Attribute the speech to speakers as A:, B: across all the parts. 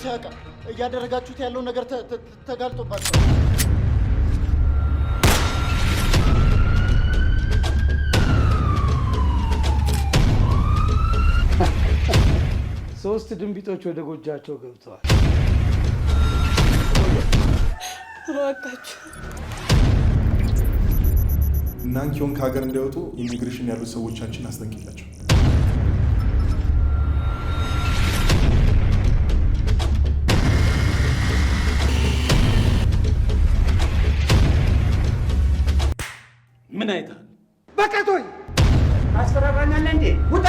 A: ሲያውቅ እያደረጋችሁት ያለው ነገር ተጋልጦባቸው
B: ሶስት ድንቢጦች ወደ ጎጃቸው ገብተዋል።
C: እባካችሁ
D: እናንኪውን ከሀገር እንዳይወጡ ኢሚግሬሽን ያሉ ሰዎቻችን አስጠንቅቂያቸው።
B: ምን አይተሃል?
E: በቀቶኝ አስፈራራኛለህ እንዴ? ውጣ!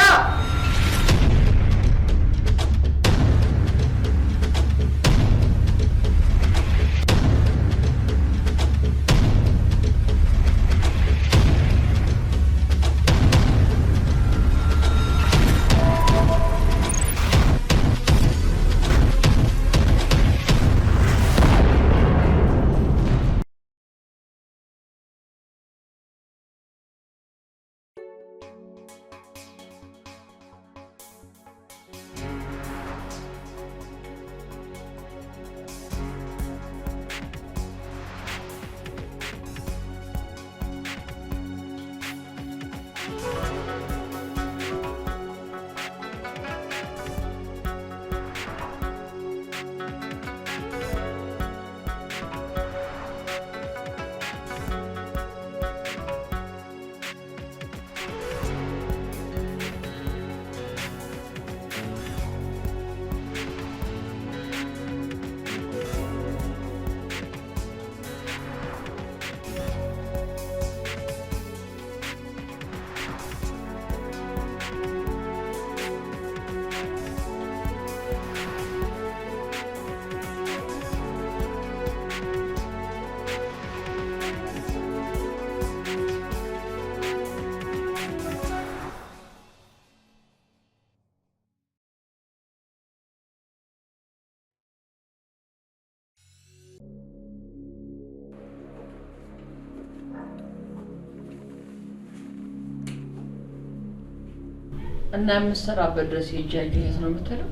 F: እና የምትሰራበት ድረስ የእጃየት ነው የምትለው?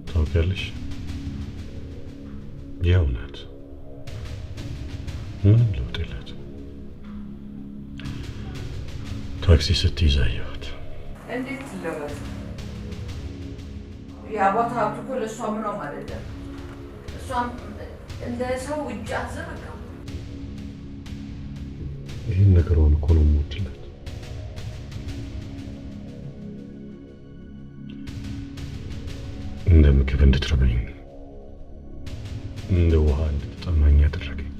G: ታውቂያለሽ፣ ያው ናት። ምንም ለውጥ የላትም። ታክሲ ስትይዝ አየኋት።
F: እንዴት ትለወጥ? የአባቷ ሀብት እኮ ለእሷ ምነው ማለት ነው። እሷም እንደ ሰው እጅ አትዘረጋም።
G: ይህን ነገሯን እኮ ነው የምወድላት። እንደ ምግብ እንድትረበኝ፣ እንደ ውሃ እንድትጠማኝ ያደረገኝ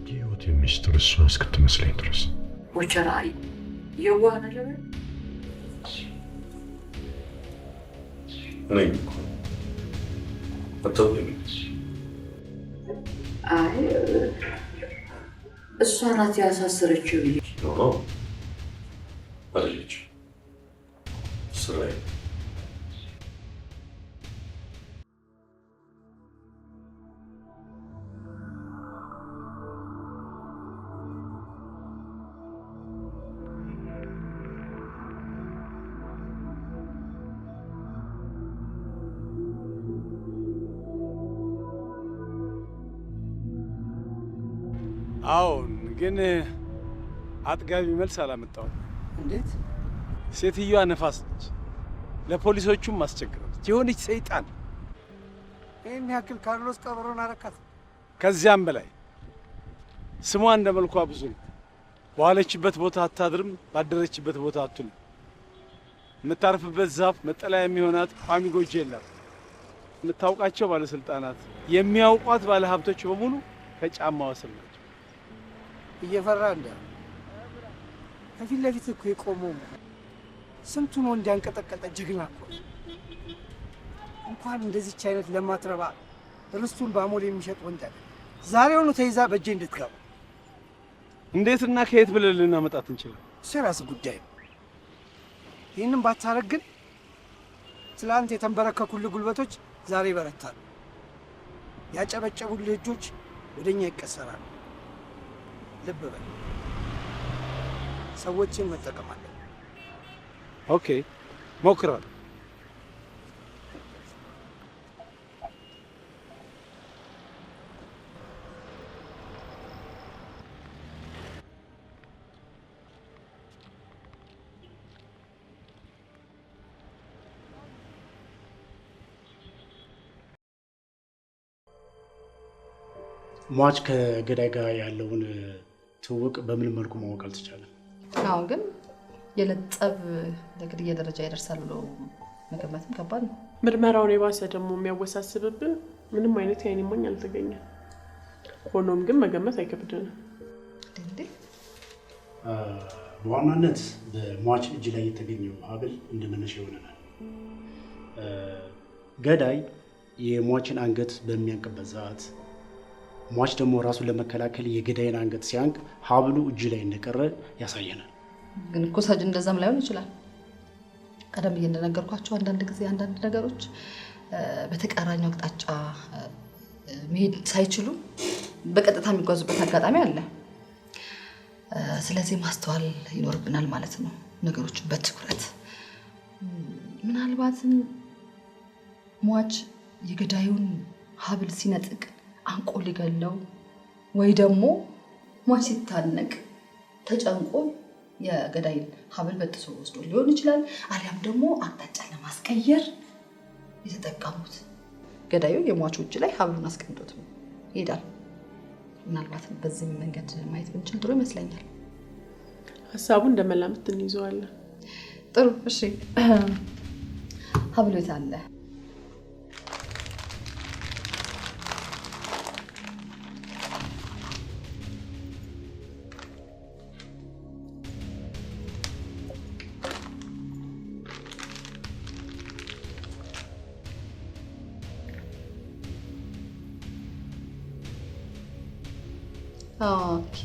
G: የህይወት ሚስጥር እሷ እስክትመስለኝ ድረስ
F: ወቸራ የዋህ ነገር
G: ነኝ እኮ አታውቂም።
F: አይ እሷ ናት ያሳሰረችው።
G: ኖ አይደለችም፣ ስራዬ።
B: አዎን፣ ግን አጥጋቢ መልስ አላመጣሁም።
E: እንዴት?
B: ሴትዮዋ ነፋስ ነች፣ ለፖሊሶቹም አስቸግረች። የሆነች ሰይጣን።
E: ይህን ያክል ካርሎስ ቀበሮን አረካት።
B: ከዚያም በላይ ስሟ እንደ መልኳ ብዙ ነው። በዋለችበት ቦታ አታድርም፣ ባደረችበት ቦታ አትውልም። የምታርፍበት ዛፍ መጠለያ የሚሆናት ቋሚ ጎጆ የላት። የምታውቃቸው ባለስልጣናት፣ የሚያውቋት ባለሀብቶች በሙሉ ከጫማዋ ስር ናቸው።
E: እየፈራ እንደ ከፊት ለፊት እኮ የቆመው ስንቱን ወንድ ያንቀጠቀጠ ጀግና እኮ። እንኳን እንደዚች አይነት ለማትረባ ርስቱን በአሞሌ የሚሸጥ ወንድ አለ። ዛሬውኑ ተይዛ በእጄ እንድትገባ።
B: እንዴትና ከየት ብለን ልናመጣት እንችላለን?
E: እሱ የራስህ ጉዳይ ነው። ይህንም ባታረግ ግን ትላንት የተንበረከኩልህ ጉልበቶች ዛሬ ይበረታሉ። ያጨበጨቡልህ እጆች ወደኛ ይቀሰራሉ። ልብ በል፣ ሰዎችን መጠቀም አለ።
B: ኦኬ፣ ሞክራለሁ።
H: ሟች ከገዳይ ጋር ያለውን ትውውቅ በምን መልኩ ማወቅ አልተቻለም?
C: አሁን ግን የለጠብ ለግድያ ደረጃ ይደርሳል ብሎ መገመትም ከባድ ነው።
I: ምርመራውን የባሰ ደግሞ የሚያወሳስብብን ምንም አይነት የዓይን እማኝ አልተገኘም። ሆኖም ግን መገመት አይከብድንም።
H: በዋናነት በሟች እጅ ላይ የተገኘው ሀብል እንደመነሻ ይሆነናል። ገዳይ የሟችን አንገት በሚያንቅበት ሰዓት ሟች ደግሞ ራሱን ለመከላከል የገዳይን አንገት ሲያንቅ ሀብሉ እጅ ላይ እንደቀረ ያሳየናል።
C: ግን እኮ ሳጅ እንደዛም ላይሆን ይችላል። ቀደም ብዬ እንደነገርኳቸው አንዳንድ ጊዜ አንዳንድ ነገሮች በተቃራኒ አቅጣጫ መሄድ ሳይችሉ በቀጥታ የሚጓዙበት አጋጣሚ አለ። ስለዚህ ማስተዋል ይኖርብናል ማለት ነው፣ ነገሮችን በትኩረት። ምናልባትም ሟች የገዳዩን ሀብል ሲነጥቅ አንቆ ሊገለው ወይ ደግሞ ሟች ሲታነቅ ተጨንቆ የገዳይን ሀብል በጥሶ ወስዶ ሊሆን ይችላል። አሊያም ደግሞ አቅጣጫ ለማስቀየር የተጠቀሙት ገዳዩ የሟቹ እጅ ላይ ሀብሉን አስቀምጦት ይሄዳል። ምናልባትም በዚህ መንገድ ማየት ብንችል ጥሩ ይመስለኛል።
I: ሀሳቡ እንደመላምት እንይዘዋለን።
C: ጥሩ እሺ። ሀብሉ የት አለ? ኦኬ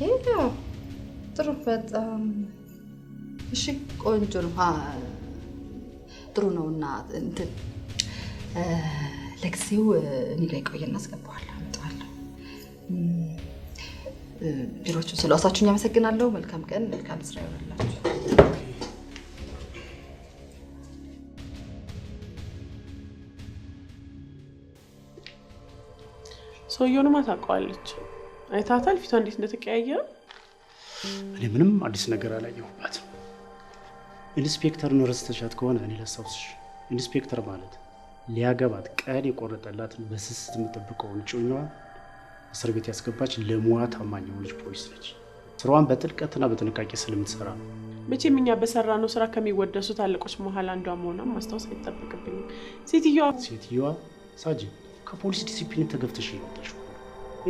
C: ጥሩ በጣም እሺ ቆንጆ ነው። ጥሩ ነውና እንትን ለጊዜው እኔ ጋር ቆየና አስገባዋለሁ አመጣዋለሁ። ቢሮቹን ስለዋሳችሁኝ አመሰግናለሁ። መልካም ቀን፣ መልካም ስራ ይሆንላችሁ።
I: ሰውየውንማ ታውቀዋለች? አይታታል? ፊቷ እንዴት እንደተቀያየረ?
H: እኔ ምንም አዲስ ነገር አላየሁባትም። ኢንስፔክተርን ረስተሻት ከሆነ እኔ ላስታውስሽ። ኢንስፔክተር ማለት ሊያገባት ቀን የቆረጠላትን በስስት የምጠብቀውን እጮኛዋን እስር ቤት ያስገባች ለሙያ ታማኝ የሆነች ፖሊስ ነች። ስራዋን በጥልቀትና በጥንቃቄ ስለምትሰራ ነው።
I: መቼም እኛ በሰራነው ስራ ከሚወደሱ ታላቆች መሀል አንዷ መሆኗን ማስታወስ አይጠበቅብኝም። ሴትዮዋ
H: ሳጅን ከፖሊስ ዲሲፕሊን ተገፍተሽ ይወጣሽው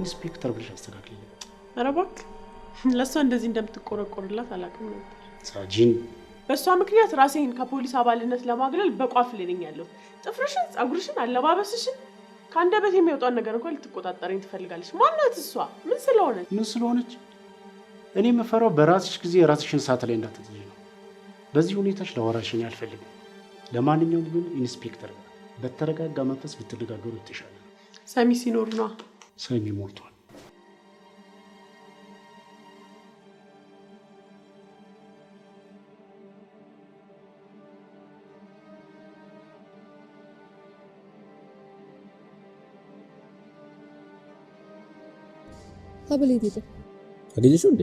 H: ኢንስፔክተር ብለሽ አስተካክልኝ።
I: ኧረ እባክህ ለሷ እንደዚህ እንደምትቆረቆርላት አላውቅም ነበር።
H: ሳጅን
I: በሷ ምክንያት ራሴን ከፖሊስ አባልነት ለማግለል በቋፍ ላይ ነኝ ያለሁት። ጥፍርሽን፣ ጸጉርሽን፣ አለባበስሽን ከአንደበት የሚወጣውን ነገር እንኳን ልትቆጣጠረኝ ትፈልጋለች። ማናት እሷ? ምን ስለሆነች? እኔ የምፈራው በራስሽ ጊዜ የራስሽን ሰዓት ላይ እንዳትጥይ ነው። በዚህ ሁኔታሽ ላወራሽኝ አልፈልግም። ለማንኛውም ግን ኢንስፔክተር በተረጋጋ መንፈስ ብትነጋገሩ ይተሻለ። ሰሚ ሲኖር ነው።
H: ሰሚ ሞልቷል።
J: ሀብል የት ሄደ?
K: አገኘሽው እንዴ?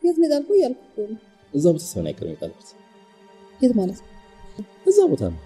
J: የት ነው የጣልኩት? እያልኩ ነው።
K: እዛ ቦታ ሳይሆን አይቀርም የጣልኩት።
J: የት ማለት?
K: እዛ ቦታ ነው።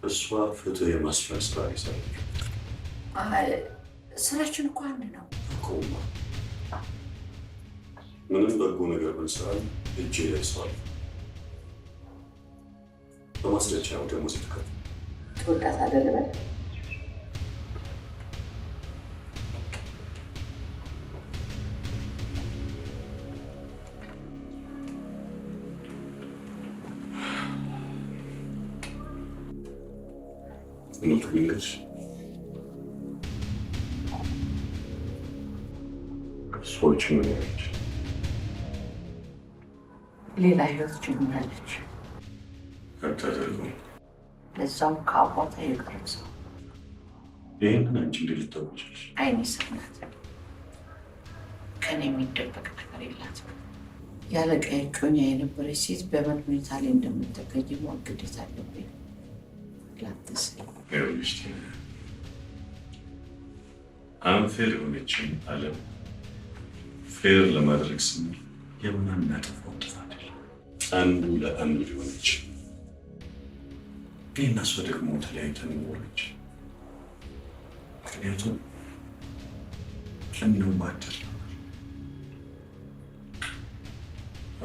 G: እሷ ፍትህ የማስፈን ስራ ይሰራል።
F: ስራችን እኮ አንድ ነው።
G: ቆማ ምንም በጎ ነገር ብንሰራ እጄ ይደርሰዋል። በማስረጃ ነው ደሞዝ የተከፈለ።
F: ትወዳታለህ ልበል?
G: እውነቱን ልንገርሽ፣ ሰዎችን ምን ያለች
F: ሌላ ህይወት ጀምራለች።
G: አታደርገውም።
F: ለዛም ከአባቷ የቀረሰው
G: ይህንን አንቺ እንዴት ልታወጪልሽ?
F: አይኔ ስናት ከኔ የሚደበቅ ነገር የላትም። ያለቃዬ እጮኛ የነበረች ሴት በምን ሁኔታ ላይ እንደምትገኝ ማወቅ ግዴታ አለብኝ። ላትስል
G: ይኸውልሽ አንፌር የሆነችን ዓለም ፌር ለማድረግ ስንል የምናጠፋው ጥፋት የለም። አንዱ ለአንዱ ሊሆነች እኔ እና እሷ ደግሞ ተለያይተን ኖረች። ምክንያቱም እንዋደድ ነበር።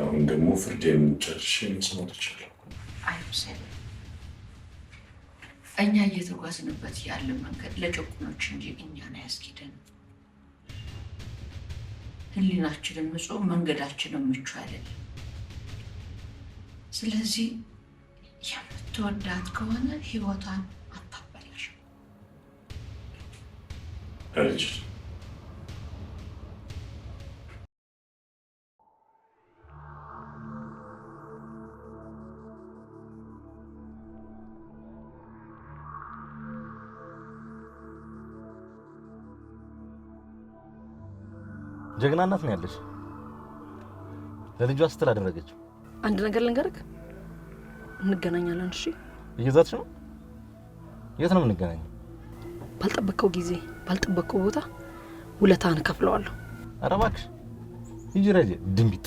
G: አሁን ደግሞ ፍርዴን ጨርሼ መስማት እችላለሁ።
F: አይምሰል እኛ እየተጓዝንበት ያለ መንገድ ለጭቁኖች እንጂ እኛን አያስኬደንም። ህሊናችንም ንጹህ፣ መንገዳችንም ምቹ አይደለም። ስለዚህ የምትወዳት ከሆነ ህይወቷን አታበላሽ።
G: አልችልም።
L: ጀግና እናት ነው ያለሽ። ለልጇ ስትል አደረገችው።
M: አንድ ነገር ልንገርህ፣ እንገናኛለን። እሺ?
L: እየዛትሽ ነው? የት ነው የምንገናኘው?
M: ባልጠበቀው ጊዜ ባልጠበቀው ቦታ ውለታህን እከፍለዋለሁ።
L: ኧረ እባክሽ ሂጂ ረጄ ድንቢጥ።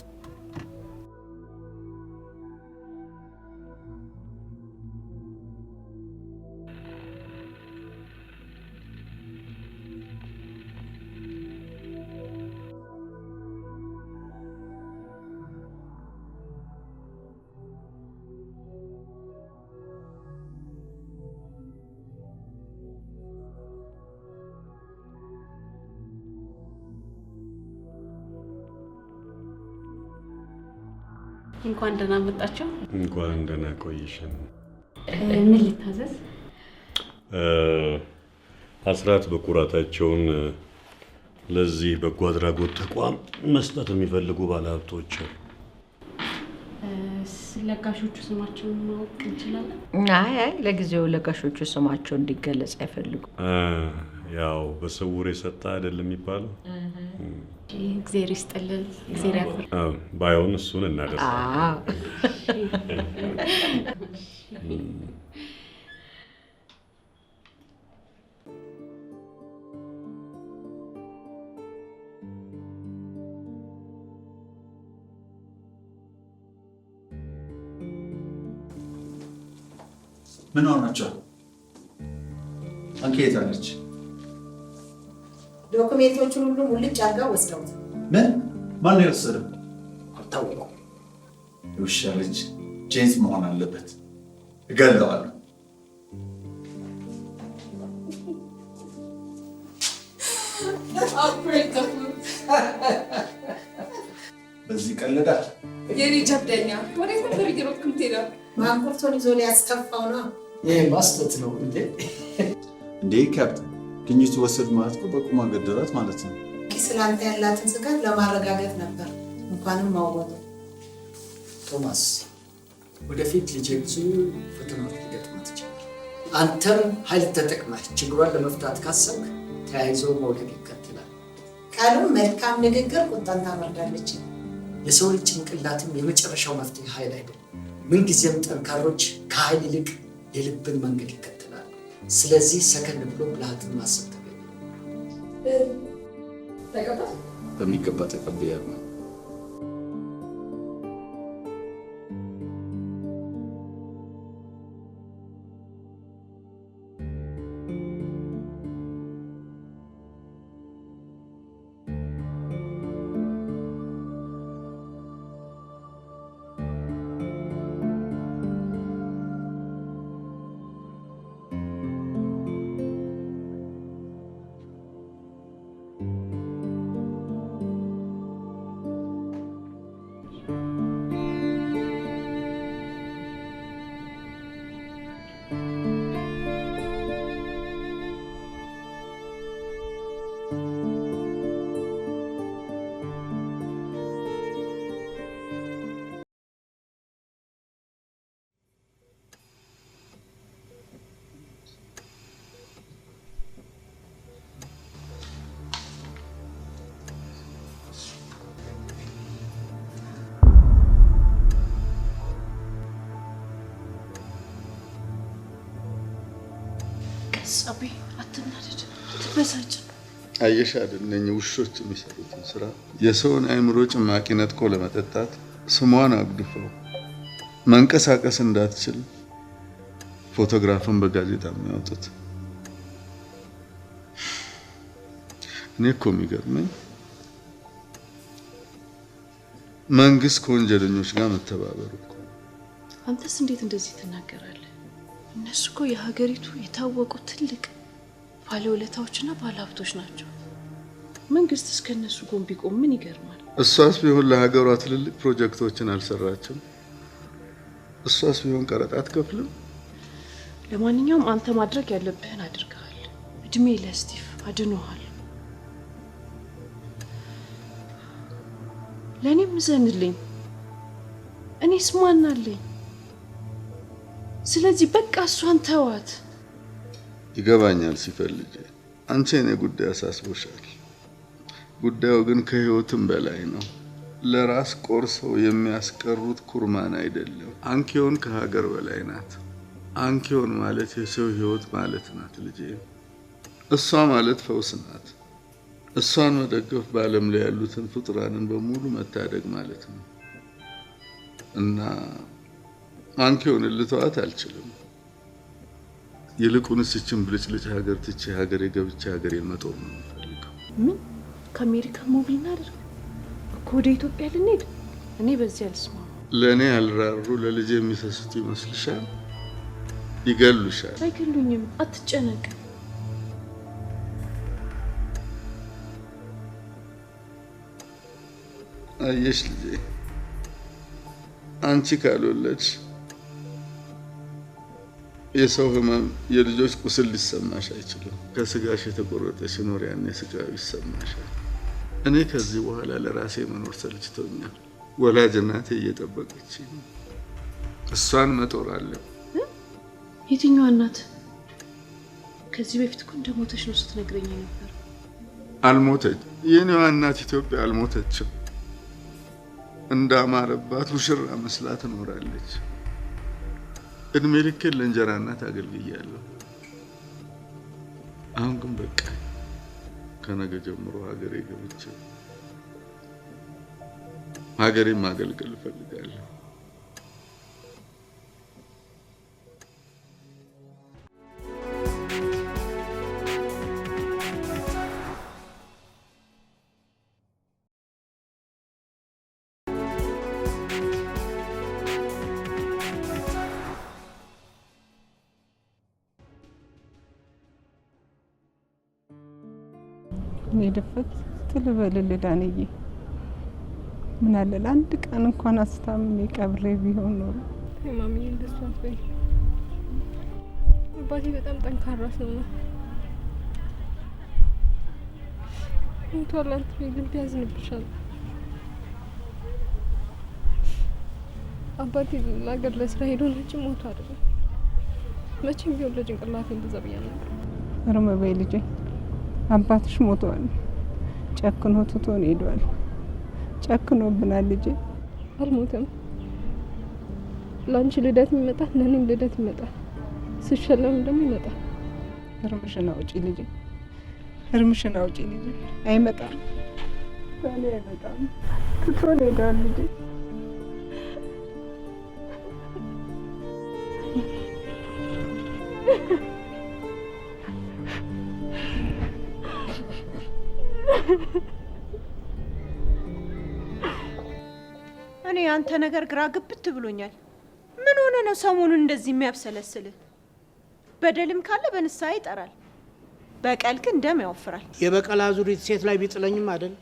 N: እንኳን ደህና መጣችሁ።
G: እንኳን ደህና ቆይሽን።
N: ምን ልታዘዝ?
G: አስራት በኩራታቸውን ለዚህ በጎ አድራጎት ተቋም መስጠት የሚፈልጉ ባለሀብቶች አሉ።
N: ለጋሾቹ ስማቸውን ማወቅ እንችላለን?
F: አይ ለጊዜው ለጋሾቹ ስማቸው እንዲገለጽ አይፈልጉም።
G: ያው በስውር የሰጠ አይደለም የሚባለው።
N: እግዚአብሔር ይስጥልን፣ እግዚአብሔር ያክብር።
G: ባይሆን እሱን እናደርሳለን።
O: ምን ሆናቸው? አንኬ የታለች?
P: ዶክሜንቶቹን ሁሉ ሙልጭ አድርጋ ወስደውት።
O: ምን? ማን የወሰደው?
P: አልታወቀም።
O: የውሻ ልጅ ጄንስ መሆን አለበት። እገለዋለሁ። በዚህ ቀልዳል።
P: የኔ ጀብደኛ ወዴት ነበር እየሮጥክ የምትሄደው? ማንቁርቱን ይዞ ሊያስከፋው ነው።
E: ይሄ ማስተት ነው እንዴ?
O: እንዴ ካፕቴን፣ ግኝቱ ወሰድ ማለት እኮ በቁማ ገደላት ማለት ነው።
P: ስላንተ ያላትን ስጋት ለማረጋገጥ ነበር። እንኳንም ማወጡ።
E: ቶማስ፣ ወደፊት ልጄ ብዙ ፈተናዎች ሊገጥማት ይችላል። አንተም ኃይል ተጠቅመህ ችግሯን ለመፍታት ካሰብክ ተያይዞ መውደቅ ይከተላል።
P: ቃሉም መልካም ንግግር ቁጣን ታመርዳለች።
E: የሰው ልጅ ጭንቅላትም የመጨረሻው መፍትሄ ኃይል አይደለም። ምንጊዜም ጠንካሮች ከኃይል ይልቅ የልብን መንገድ ይከተላል። ስለዚህ ሰከን ብሎ ብልሃትን ማሰብ ተገቢ ነው።
O: በሚገባ ተቀብያለሁ።
C: ጸቤ አትናደድ፣ አትበሳጭ።
Q: አየሽ አይደል እነኚህ ውሾች የሚሰሩትን ስራ የሰውን አእምሮ ጭማቂ ነጥቆ ለመጠጣት ስሟን አግድፈው መንቀሳቀስ እንዳትችል ፎቶግራፍን በጋዜጣ የሚያወጡት። እኔ እኮ የሚገርመኝ መንግስት ከወንጀለኞች ጋር መተባበሩ እኮ።
C: አንተስ እንዴት እንደዚህ ትናገራለህ? እነሱ እኮ የሀገሪቱ የታወቁ ትልቅ ባለውለታዎችና ባለሀብቶች ናቸው። መንግስት እስከነሱ ጎን ቢቆም ምን ይገርማል?
Q: እሷስ ቢሆን ለሀገሯ ትልልቅ ፕሮጀክቶችን አልሰራችም? እሷስ ቢሆን ቀረጥ አትከፍልም?
C: ለማንኛውም አንተ ማድረግ ያለብህን አድርገሃል። እድሜ ለስቲቭ አድኖሃል። ለእኔም እዘንልኝ። እኔስ ማን አለኝ? ስለዚህ በቃ እሷን ተዋት።
Q: ይገባኛል ሲፈልግ አንቺ የኔ ጉዳይ አሳስቦሻል። ጉዳዩ ግን ከህይወትም በላይ ነው። ለራስ ቆርሰው የሚያስቀሩት ኩርማን አይደለም። አንኪዮን ከሀገር በላይ ናት። አንኪዮን ማለት የሰው ህይወት ማለት ናት ልጄ። እሷ ማለት ፈውስ ናት። እሷን መደገፍ በዓለም ላይ ያሉትን ፍጡራንን በሙሉ መታደግ ማለት ነው እና አንኪዮን ልተዋት አልችልም። ይልቁንስ ይህችን ብልጭልጭ ሀገር ትቼ ሀገሬ ገብቼ ሀገሬን መጦር ነው የምፈልገው።
C: ምን ከአሜሪካ ሙቪ እናደርግ እኮ ወደ ኢትዮጵያ ልንሄድ? እኔ በዚህ አልስማማም።
Q: ለእኔ ያልራሩ ለልጄ የሚሰስቱ ይመስልሻል? ይገሉሻል።
C: አይገሉኝም፣ አትጨነቅ።
Q: አየሽ ልጄ፣ አንቺ ካልወለድሽ የሰው ህመም የልጆች ቁስል ሊሰማሽ አይችልም። ከስጋሽ የተቆረጠ ሲኖር ያኔ ስጋው ይሰማሻል። እኔ ከዚህ በኋላ ለራሴ መኖር ሰልችቶኛል። ወላጅ እናቴ እየጠበቀች እሷን መጦር አለው።
C: የትኛዋ እናት? ከዚህ በፊት እኮ እንደሞተች ነው ስትነግረኝ ነበር።
Q: አልሞተች። የኔዋ እናት ኢትዮጵያ አልሞተችም። እንዳማረባት ሙሽራ መስላ ትኖራለች። እድሜ ልኬን ለእንጀራ እናት አገልግያለሁ። አሁን ግን በቃ ከነገ ጀምሮ ሀገሬ ገብቼ ሀገሬን ማገልገል እፈልጋለሁ።
R: የደፈት ትልበልልህ ዳንዬ፣ ምን አለ ለአንድ ቀን እንኳን አስታምሜ ቀብሬ ቢሆን ኖሮ።
J: ማሚዬ እንደሱ አትበይ። አባቴ በጣም ጠንካራ ሰው ነው። ሞቷል አትበይ፣ ልብ ያዝንብሻል። አባቴ ለሀገር ለስራ ሄዶ ነው እንጂ ሞቶ አይደለም። መቼም ቢሆን ለጭንቅላቴ እንደዛ ብያለሁ።
R: እርም በይ ልጄ፣ አባትሽ ሞቷል። ጨክኖ ትቶን ሄዷል። ጨክኖብናል ልጄ።
J: አልሞተም። ለአንቺ ልደት ይመጣል፣ ለእኔም ልደት ይመጣል፣ ስሸለም ደግሞ ይመጣል።
R: እርምሽን አውጪ ልጄ፣ እርምሽን አውጪ ልጄ። አይመጣም፣ እኔ አይመጣም፣ ትቶን ሄዷል ልጄ።
S: እኔ አንተ ነገር ግራ ግብት ብሎኛል። ምን ሆነ ነው ሰሞኑን እንደዚህ የሚያብሰለስልህ? በደልም ካለ በንስሐ ይጠራል፣ በቀል ግን ደም ያወፍራል።
T: የበቀል አዙሪት ሴት ላይ ቢጥለኝም አይደል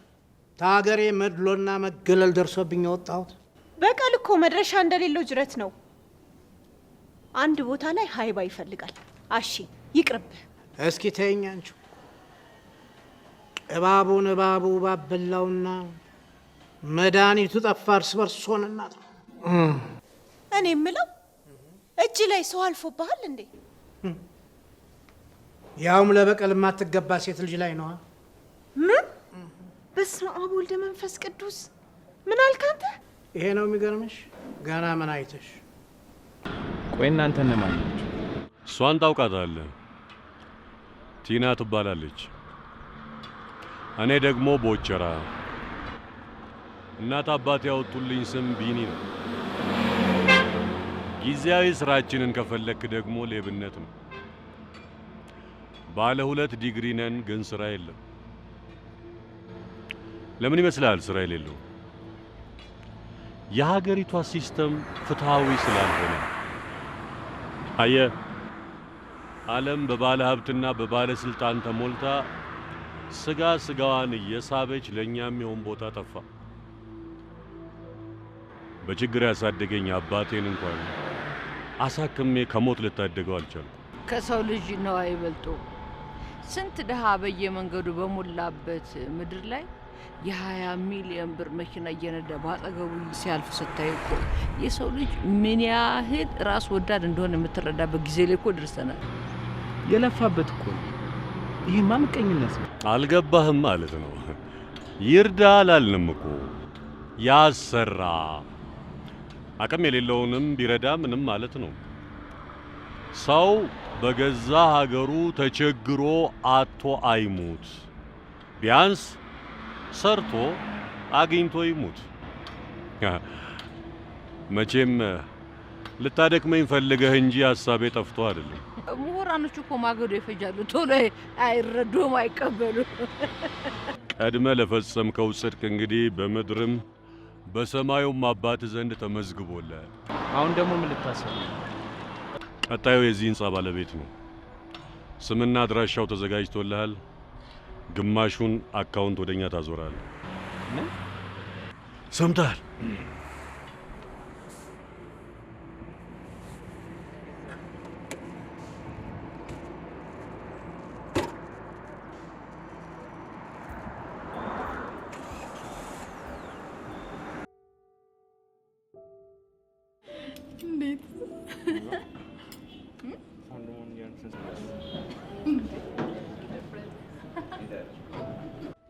T: ታገሬ መድሎና መገለል ደርሶብኝ የወጣሁት።
S: በቀል እኮ መድረሻ እንደሌለው ጅረት ነው። አንድ ቦታ ላይ ሀይባ ይፈልጋል። አሺ ይቅርብህ።
T: እስኪ ተይኝ አንቺ። እባቡን እባቡ ባበላውና መድኃኒቱ ጠፋ እርስ በርስ ሆነና።
S: እኔ የምለው እጅ ላይ ሰው አልፎብሃል እንዴ?
T: ያውም ለበቀል የማትገባ ሴት ልጅ ላይ ነዋ።
S: ምን? በስመ አብ ወልደ መንፈስ ቅዱስ። ምን አልክ አንተ?
T: ይሄ ነው የሚገርምሽ? ገና ምን አይተሽ?
U: ቆይ እናንተ እነማን ናችሁ?
V: እሷን ታውቃታለህ?
U: ቲና ትባላለች። እኔ ደግሞ ቦቸራ። እናት አባት ያወጡልኝ ስም ቢኒ ነው። ጊዜያዊ ስራችንን ከፈለክ ደግሞ ሌብነት ነው። ባለ 2 ዲግሪ ነን፣ ግን ስራ የለም። ለምን ይመስላል ስራ የሌለው? የሀገሪቷ ሲስተም ፍትሃዊ ስላልሆነ። አየህ፣ ዓለም በባለ ሀብትና በባለ ስልጣን ተሞልታ ስጋዋን እየሳበች ለኛም የሆን ቦታ ጠፋ። በችግር ያሳደገኝ አባቴን እንኳን አሳክሜ ከሞት ልታደገው አልቻልኩም።
F: ከሰው ልጅ ነው አይበልጦ። ስንት ድሃ በየመንገዱ በሞላበት ምድር ላይ የ20 ሚሊዮን ብር መኪና እየነዳ ባጠገቡ ሲያልፍ ስታይ እኮ የሰው ልጅ ምን ያህል ራስ ወዳድ እንደሆነ የምትረዳበት ጊዜ ላይ እኮ ደርሰናል።
H: የለፋበት እኮ ይሄማ ምቀኝነት ነው።
U: አልገባህም ማለት ነው። ይርዳ አላልንም እኮ ያሰራ። አቅም የሌለውንም ቢረዳ ምንም ማለት ነው። ሰው በገዛ ሀገሩ ተቸግሮ አጥቶ አይሙት። ቢያንስ ሰርቶ አግኝቶ ይሙት። መቼም ልታደክመኝ ፈልገህ እንጂ ሐሳቤ ጠፍቶ አይደለም።
F: ምሁራኖች እኮ ማገዶ ይፈጃሉ፣ ቶሎ አይረዱም፣ አይቀበሉም።
U: ቀድመ ለፈጸምከው ጽድቅ እንግዲህ በምድርም በሰማዩም አባት ዘንድ ተመዝግቦልሃል።
H: አሁን ደግሞ ምን ልታሰብ?
U: ቀጣዩ የዚህ ህንጻ ባለቤት ነው። ስምና አድራሻው ተዘጋጅቶልሃል። ግማሹን አካውንት ወደኛ ታዞራለህ። ሰምተሃል?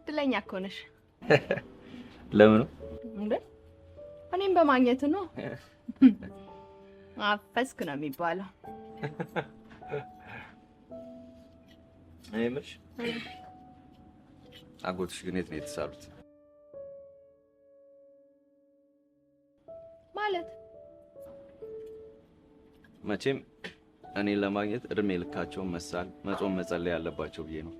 J: እድለኛ እኮ ነሽ።
L: ለምን
J: እንዴ? እኔም በማግኘት ነው። አፈስክ ነው የሚባለው።
L: እኔ የምልሽ አጎትሽ ግን የት ነው የተሳሉት?
J: ማለት
L: መቼም እኔን ለማግኘት እድሜ ልካቸውን መሳል፣ መጾም፣ መጸለይ ያለባቸው ብዬ ነው።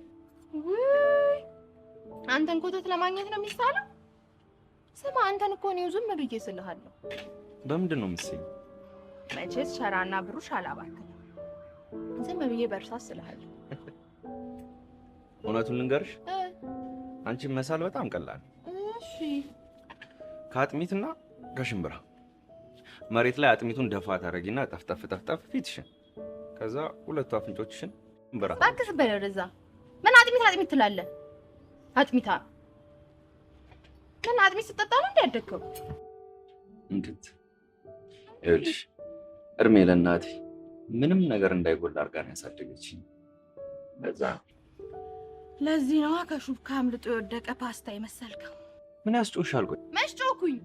J: አንተን ኮተት ለማግኘት ነው የሚሳለው? ስማ፣ አንተን እኮ ነው ዝም ብዬ ስልሃለሁ።
L: በምንድን ነው የምትስይኝ?
J: መቼስ ሸራና ብሩሽ አላባክንም። ዝም ብዬ በእርሳስ ስልሃለሁ።
L: እውነቱን ልንገርሽ፣ አንቺን መሳል በጣም ቀላል።
J: እሺ።
L: ከአጥሚትና ከሽምብራ መሬት ላይ አጥሚቱን ደፋ ታረጊና ጠፍጠፍ ጠፍጠፍ ፊትሽን፣ ከዛ ሁለቱ አፍንጮችሽን ሽምብራ።
J: እባክህ በል ወደዛ። ምን አጥሚት ትላለህ? አጥሚታ ምን አጥሚት ስጠጣ ነው እንዴ ያደግከው?
L: እንዴት? ይኸውልሽ እድሜ ለእናቴ ምንም ነገር እንዳይጎል አድርጋ ነው ያሳደገችኝ።
J: ለዚህ ነው ከሹካ አምልጦ የወደቀ ፓስታ የመሰልከው።
L: ምን ያስጮሻል? ቆይ
J: መች ጮኩኝ?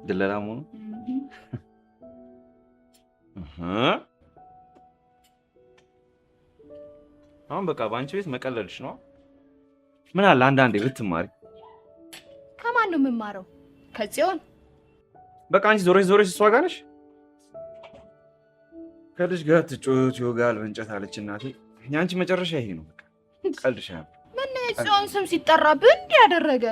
L: ድለላ መሆኑ አሁን በቃ በአንቺ ቤት መቀለልሽ ነው። ምን አለ አንዳንዴ ብትማሪ።
J: ከማን ነው የምማረው? ከጽዮን።
L: በቃ አንቺ ዞረሽ እሷ ጋር ነሽ። ከልጅ ጋር ትጮት ይወጋል በእንጨት አለች እናቴ። የአንቺ መጨረሻ ይሄ ነው። በቃ ቀልድሻል።
J: ምን የጽዮን ስም ሲጠራብህ እንዲህ ያደረገ?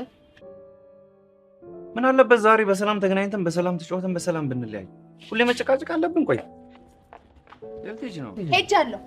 L: ምን አለበት ዛሬ በሰላም ተገናኝተን በሰላም ተጫወተን በሰላም ብንለያይ? ሁሌ መጨቃጨቅ አለብን? ቆይ ልትሄጂ ነው?
J: ሄጃለሁ።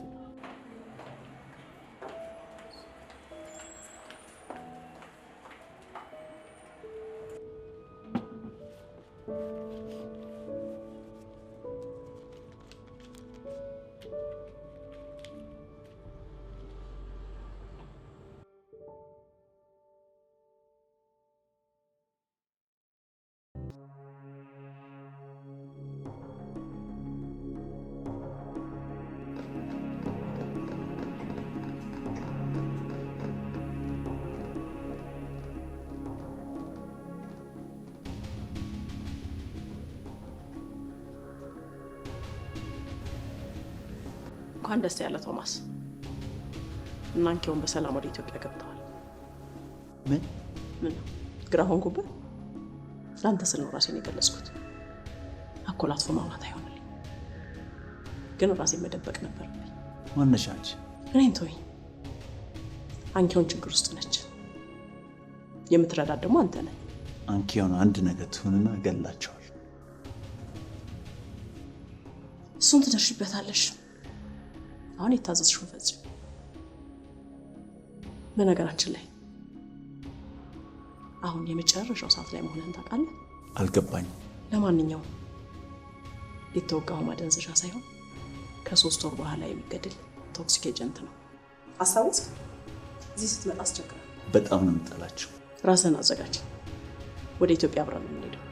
I: እንኳን ደስ ያለ ቶማስ። እናንኪውን በሰላም ወደ ኢትዮጵያ ገብተዋል። ምን ግራ ሆንኩበት? ለአንተ ስል ነው ራሴን የገለጽኩት። አኮላትፎ ማውራት አይሆንልኝ፣ ግን ራሴን መደበቅ ነበር።
A: ማነሽ አንቺ?
I: እኔን ተወኝ። አንኪውን ችግር ውስጥ ነች። የምትረዳት ደግሞ አንተ ነህ።
A: አንኪውን አንድ ነገር ትሁንና እገላቸዋል።
I: እሱን ትደርሽበታለሽ። አሁን የታዘዝሽውን ፈጽም። በነገራችን ላይ አሁን የመጨረሻው ሰዓት ላይ መሆንህን ታውቃለህ?
A: አልገባኝም።
I: ለማንኛውም የተወጋው ማደንዘዣ ሳይሆን ከ3 ወር በኋላ የሚገድል ቶክሲክ ኤጀንት ነው። አስታውስ። እዚህ ስትመጣ አስቸግራለሁ።
A: በጣም ነው የምጠላቸው።
I: ራስህን አዘጋጅ። ወደ ኢትዮጵያ አብረን ነው የምንሄደው።